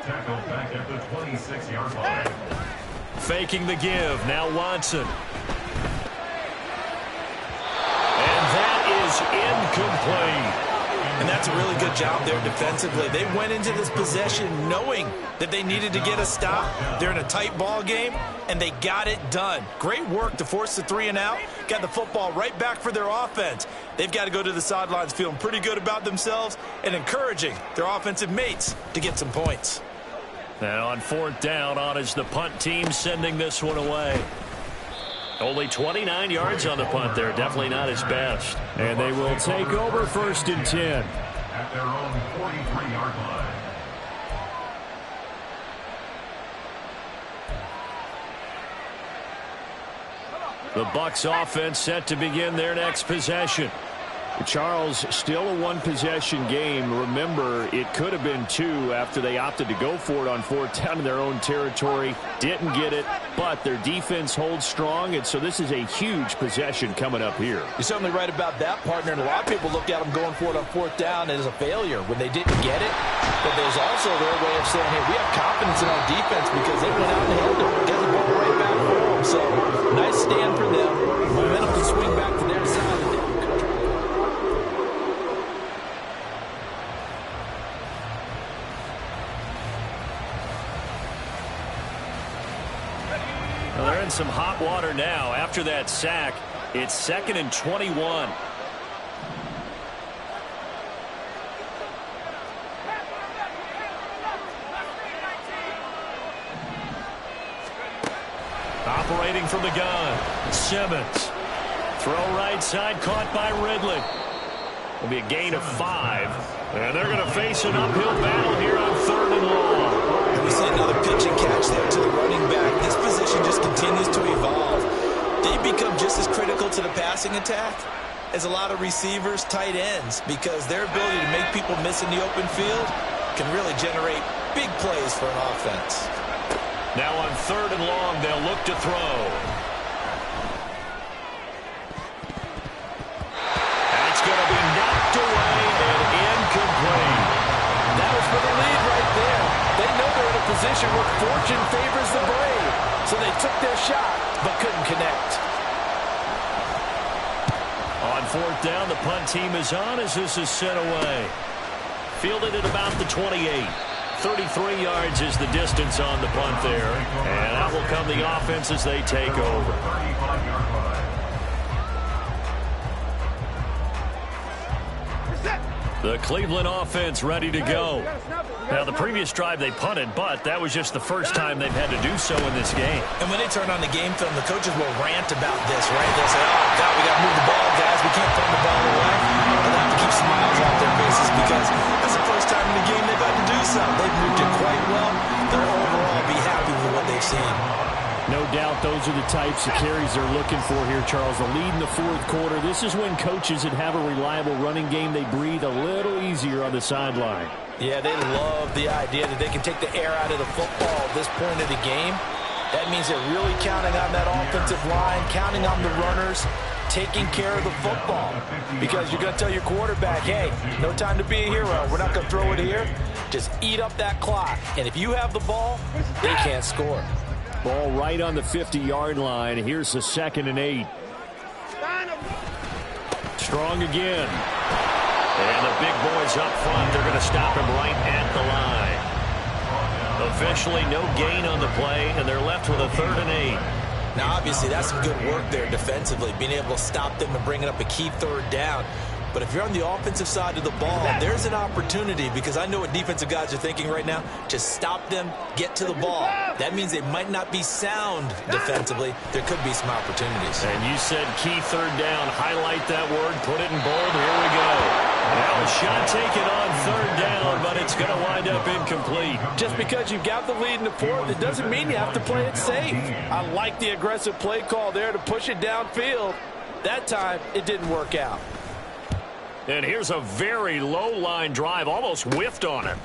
Tackled back at the 26-yard line. Faking the give. Now Watson. And that is incomplete. And that's a really good job there defensively. They went into this possession knowing that they needed to get a stop. They're in a tight ball game, and they got it done. Great work to force the 3 and out. Got the football right back for their offense. They've got to go to the sidelines feeling pretty good about themselves and encouraging their offensive mates to get some points. Now on 4th down, on is the punt team sending this one away. Only 29 yards on the punt there. Definitely not his best. And they will take over 1st and 10. At their own 43-yard line. The Bucs offense set to begin their next possession. Charles, still a one-possession game. Remember, it could have been 2 after they opted to go for it on 4th down in their own territory. Didn't get it, but their defense holds strong, and so this is a huge possession coming up here. You're certainly right about that, partner, and a lot of people look at them going for it on 4th down as a failure when they didn't get it. But there's also their way of saying, hey, we have confidence in our defense because they went out and handled it. Get the ball right back for them. So, nice stand for them. Momentum to swing back to their side. Well, they're in some hot water now. After that sack, it's 2nd and 21. Operating from the gun, Simmons. Throw right side, caught by Ridley. It'll be a gain of 5. And they're going to face an uphill battle here on 3rd and long. We see another pitch and catch there to the running back. This position just continues to evolve. They become just as critical to the passing attack as a lot of receivers, tight ends, because their ability to make people miss in the open field can really generate big plays for an offense. Now on 3rd and long, they'll look to throw. That's going to be knocked away and incomplete. That was for the lead right there. They know they're in a position where fortune favors the brave. So they took their shot, but couldn't connect. On 4th down, the punt team is on as this is sent away. Fielded at about the 28. 33 yards is the distance on the punt there. And out will come the offense as they take over. The Cleveland offense ready to go. Now, the previous drive they punted, but that was just the first time they've had to do so in this game. And when they turn on the game film, the coaches will rant about this, right? They'll say, oh, God, we got to move the ball, guys. We can't throw the ball away. But they have to keep smiles off their faces because that's the first time in the game they've had to do so. They've moved it quite well. They'll overall be happy with what they've seen. No doubt those are the types of carries they're looking for here, Charles. The lead in the 4th quarter. This is when coaches that have a reliable running game, they breathe a little easier on the sideline. Yeah, they love the idea that they can take the air out of the football at this point of the game. That means they're really counting on that offensive line, counting on the runners, taking care of the football. Because you're going to tell your quarterback, hey, no time to be a hero. We're not going to throw it here. Just eat up that clock. And if you have the ball, they can't score. Ball right on the 50-yard line. Here's the 2nd and 8. Strong again. And the big boys up front, they're going to stop him right at the line. Officially no gain on the play, and they're left with a 3rd and 8. Now, obviously, that's some good work there defensively, being able to stop them and bringing up a key 3rd down. But if you're on the offensive side of the ball, there's an opportunity, because I know what defensive guys are thinking right now. Just stop them, get to the ball. That means they might not be sound defensively. There could be some opportunities. And you said key 3rd down. Highlight that word. Put it in bold. Here we go. Now a shot taken on 3rd down, but it's going to wind up incomplete. Just because you've got the lead in the 4th, it doesn't mean you have to play it safe. I like the aggressive play call there to push it downfield. That time, it didn't work out. And here's a very low-line drive, almost whiffed on it.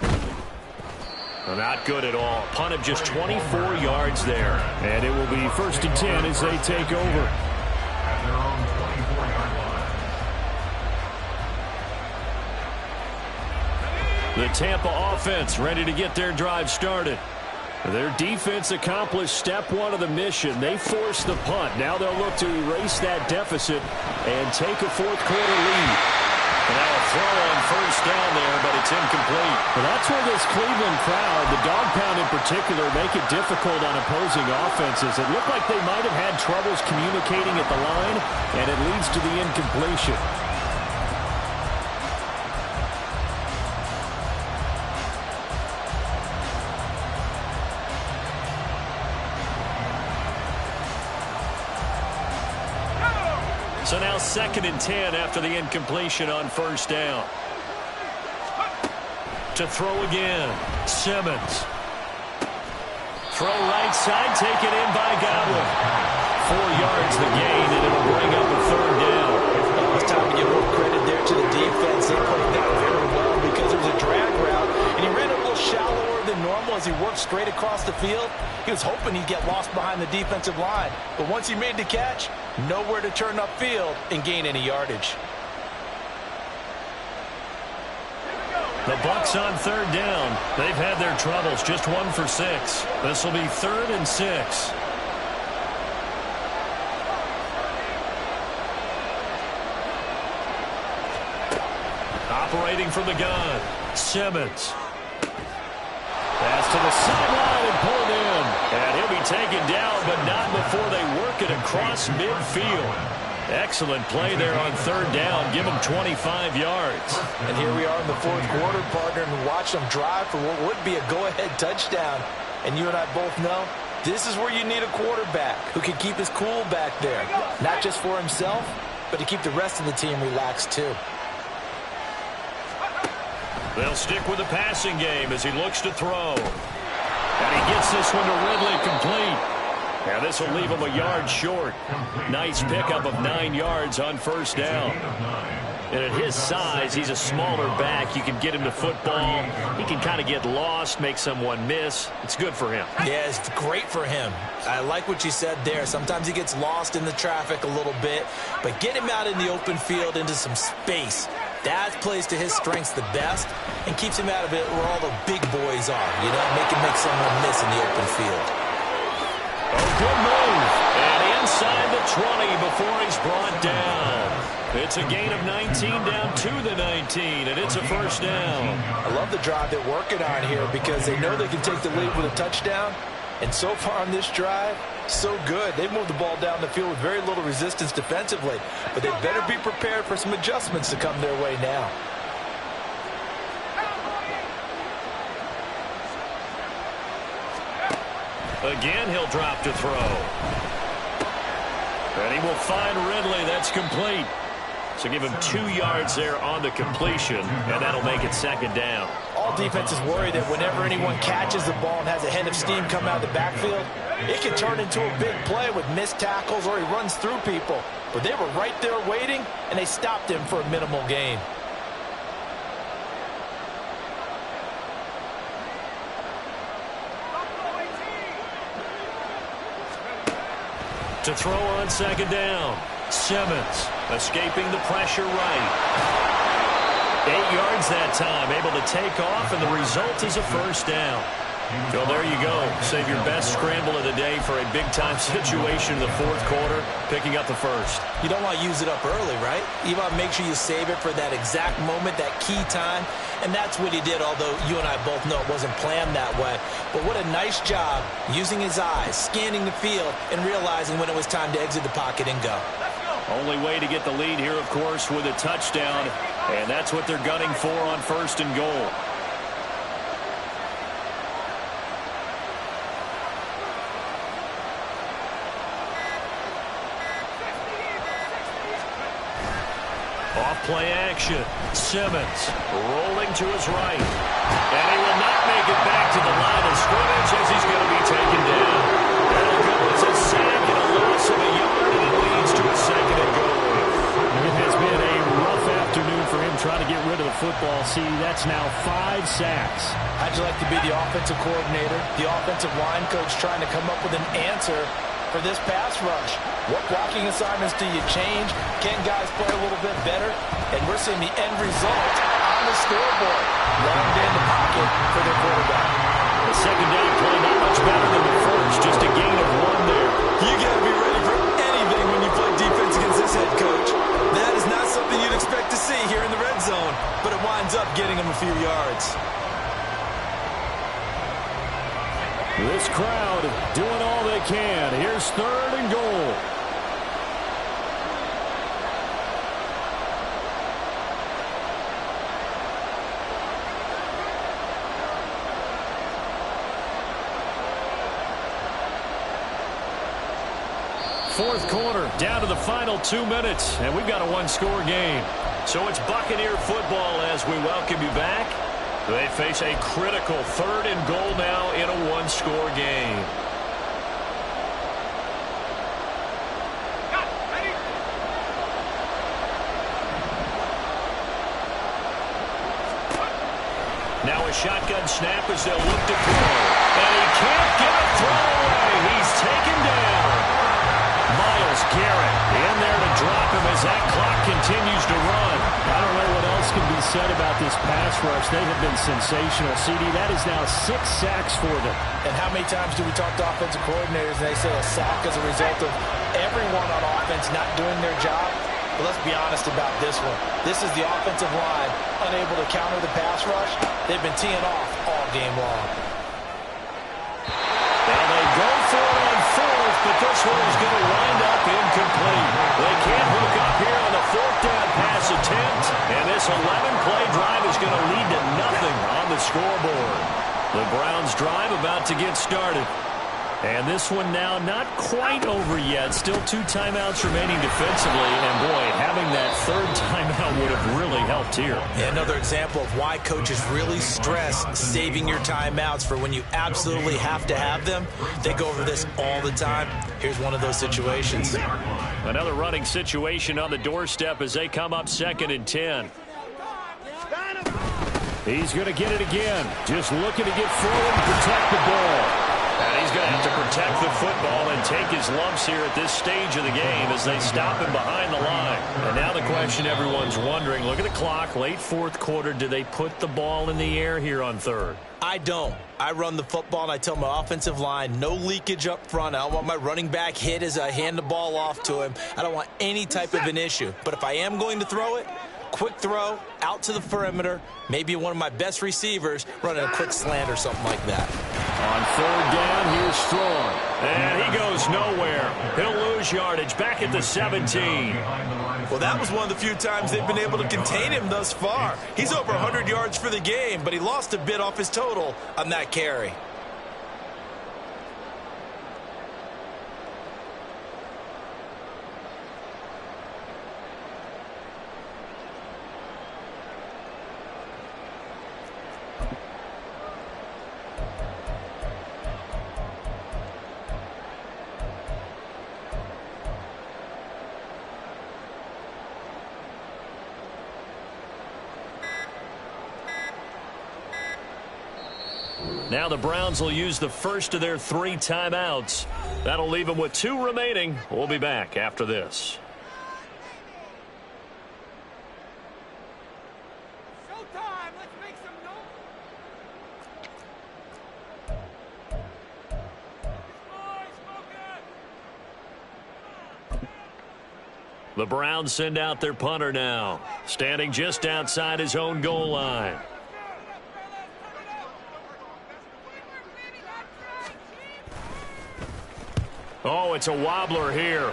Not good at all. Punt of just 24 yards there. And it will be 1st and 10 as they take over. At their own 24-yard line. The Tampa offense ready to get their drive started. Their defense accomplished step 1 of the mission. They forced the punt. Now they'll look to erase that deficit and take a 4th quarter lead. Now a throw on 1st down there, but it's incomplete. Well, that's where this Cleveland crowd, the dog pound in particular, make it difficult on opposing offenses. It looked like they might have had troubles communicating at the line, and it leads to the incompletion. So now 2nd and 10 after the incompletion on 1st down. To throw again, Simmons. Throw right side, taken in by Godwin. 4 yards the gain, and it'll bring up a 3rd down. it's time to give more credit there to the defense. They played that very well because it was a drag route, and he ran a little shallower than normal as he worked straight across the field. He was hoping he'd get lost behind the defensive line, but once he made the catch, nowhere to turn upfield and gain any yardage. The Bucs on third down. They've had their troubles, just 1 for 6. This will be 3rd and 6. Operating from the gun, Simmons. Pass to the sideline and pulled in. And he'll be taken down, but not before they work it across midfield. Excellent play there on third down. Give them 25 yards. And here we are in the fourth quarter, partner, and watch them drive for what would be a go-ahead touchdown. And you and I both know this is where you need a quarterback who can keep his cool back there. Not just for himself, but to keep the rest of the team relaxed too. They'll stick with the passing game as he looks to throw. And he gets this one to Ridley complete. Now this will leave him a yard short. Nice pickup of 9 yards on first down. And at his size, he's a smaller back. You can get him to football. He can kind of get lost, make someone miss. It's good for him. Yeah, it's great for him. I like what you said there. Sometimes he gets lost in the traffic a little bit, but get him out in the open field into some space. That plays to his strengths the best and keeps him out of it where all the big boys are, you know, make someone miss in the open field. Oh, good move. And inside the 20 before he's brought down. It's a gain of 19 down to the 19, and it's a first down. I love the drive they're working on here because they know they can take the lead with a touchdown. And so far on this drive, so good. They've moved the ball down the field with very little resistance defensively, but they better be prepared for some adjustments to come their way now. Again, he'll drop to throw. And he will find Ridley. That's complete. So give him 2 yards there on the completion, and that'll make it second down. All defenses worry that whenever anyone catches the ball and has a head of steam come out of the backfield, it can turn into a big play with missed tackles or he runs through people. But they were right there waiting, and they stopped him for a minimal gain. To throw on second down, Simmons escaping the pressure right. 8 yards that time, able to take off, and the result is a first down. So there you go. Save your best scramble of the day for a big-time situation in the fourth quarter, picking up the first. You don't want to use it up early, right? You want to make sure you save it for that exact moment, that key time, and that's what he did, although you and I both know it wasn't planned that way. But what a nice job using his eyes, scanning the field, and realizing when it was time to exit the pocket and go. Only way to get the lead here, of course, with a touchdown, and that's what they're gunning for on first and goal. Off-play action. Simmons rolling to his right. And he will not make it back to the line of scrimmage as he's going to be taken down. That'll go as a sack and a loss of a yard, and it leads to a second and goal. It has been a rough afternoon for him trying to get rid of the football. See, that's now 5 sacks. How'd you like to be the offensive coordinator, the offensive line coach trying to come up with an answer for this pass rush? What blocking assignments do you change? Can guys play a little bit better? And we're seeing the end result on the scoreboard. Long day in the pocket for their quarterback. The second down play not much better than the first. Just a gain of 1 there. You got to be ready for anything when you play defense against this head coach. That is not something you'd expect to see here in the red zone, but it winds up getting him a few yards. This crowd doing all they can. Here's third and goal. Fourth quarter, down to the final 2 minutes, and we've got a one-score game. So it's Buccaneer football as we welcome you back. They face a critical third and goal now in a one-score game. Now a shotgun snap as they'll look to throw. And he can't get a throw away. He's taken down. Myles Garrett in there to drop him as that clock continues to run. I don't know what else can be said about this pass rush. They have been sensational. CD, that is now 6 sacks for them. And how many times do we talk to offensive coordinators and they say a sack as a result of everyone on offense not doing their job? But let's be honest about this one. This is the offensive line unable to counter the pass rush. They've been teeing off all game long. Now they go for it on fourth, but this one is going to wind up incomplete. They can't hook up here on the fourth down pass attempt, and this 11-play drive is going to lead to nothing on the scoreboard. The Browns drive about to get started. And this one now not quite over yet. Still 2 timeouts remaining defensively. And, boy, having that third timeout would have really helped here. Yeah, another example of why coaches really stress saving your timeouts for when you absolutely have to have them. They go over this all the time. Here's one of those situations. Another running situation on the doorstep as they come up 2nd and 10. He's going to get it again. Just looking to get forward and protect the ball. And he's going to have to protect the football and take his lumps here at this stage of the game as they stop him behind the line. And now the question everyone's wondering, look at the clock, late fourth quarter, do they put the ball in the air here on third? I don't. I run the football and I tell my offensive line, no leakage up front. I don't want my running back hit as I hand the ball off to him. I don't want any type of an issue. But if I am going to throw it, quick throw out to the perimeter, maybe one of my best receivers running a quick slant or something like that. On third down, here's Strong. And he goes nowhere. He'll lose yardage back at the 17. Well, that was one of the few times they've been able to contain him thus far. He's over 100 yards for the game, but he lost a bit off his total on that carry. Now the Browns will use the first of their 3 timeouts. That'll leave them with 2 remaining. We'll be back after this. Showtime! Let's make some noise! The Browns send out their punter now, standing just outside his own goal line. Oh, it's a wobbler here.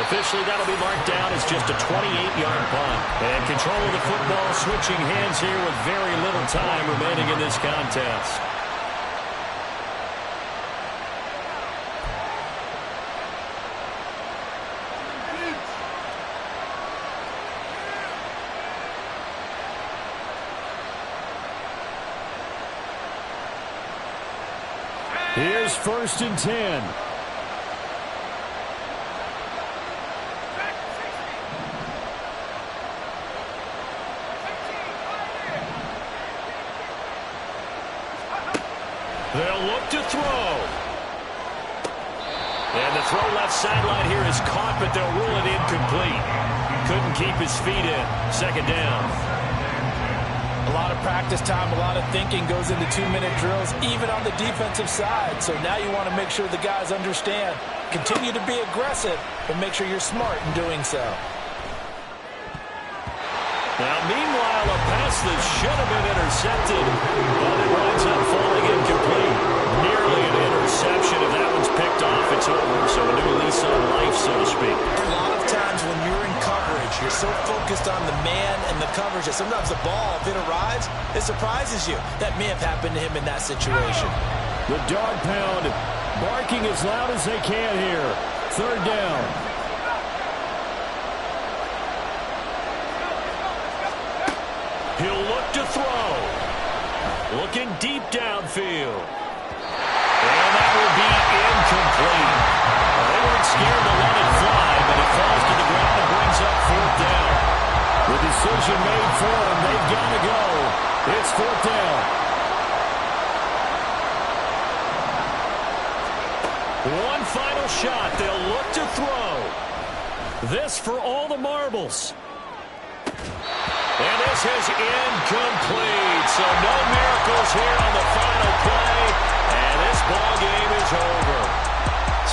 Officially, that'll be marked down as just a 28-yard punt. And control of the football switching hands here with very little time remaining in this contest. Here's 1st and 10. They'll look to throw. And the throw left sideline here is caught, but they'll rule it incomplete. Couldn't keep his feet in. 2nd down. A lot of practice time, a lot of thinking goes into 2-minute drills, even on the defensive side. So now you want to make sure the guys understand. Continue to be aggressive, but make sure you're smart in doing so. Now, meanwhile, a pass that should have been intercepted, but it winds up falling incomplete. Nearly an interception. If that one's picked off, it's over. So a new lease on life, so to speak. A lot of times when you're in coverage, you're so focused on the man and the coverage that sometimes the ball, if it arrives, it surprises you. That may have happened to him in that situation. The dog pound barking as loud as they can here. 3rd down. He'll look to throw. Looking deep downfield. And that will be incomplete. They weren't scared to let it fly, but it falls to the ground and brings up 4th down. With Decision made for them. They've got to go. It's 4th down. One final shot. They'll look to throw. This for all the marbles. And this is incomplete. So no miracles here on the final play. And this ball game is over.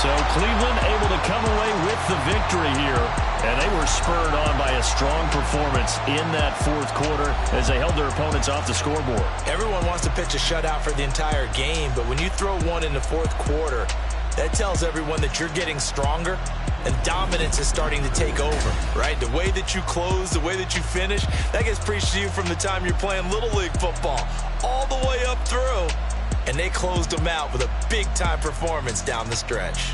So Cleveland able to come away with the victory here. And they were spurred on by a strong performance in that 4th quarter as they held their opponents off the scoreboard. Everyone wants to pitch a shutout for the entire game, but when you throw one in the 4th quarter, that tells everyone that you're getting stronger and dominance is starting to take over, right? The way that you close, the way that you finish, that gets preached to you from the time you're playing Little League football all the way up through. And they closed them out with a big-time performance down the stretch.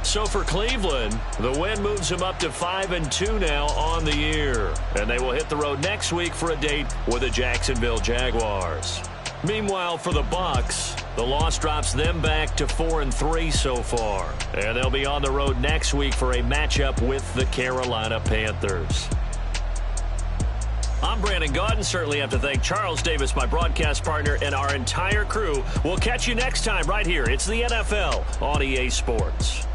So for Cleveland, the win moves them up to 5-2 now on the year. And they will hit the road next week for a date with the Jacksonville Jaguars. Meanwhile, for the Bucs, the loss drops them back to 4-3 so far. And they'll be on the road next week for a matchup with the Carolina Panthers. I'm Brandon Gaudin. Certainly have to thank Charles Davis, my broadcast partner, and our entire crew. We'll catch you next time right here. It's the NFL on EA Sports.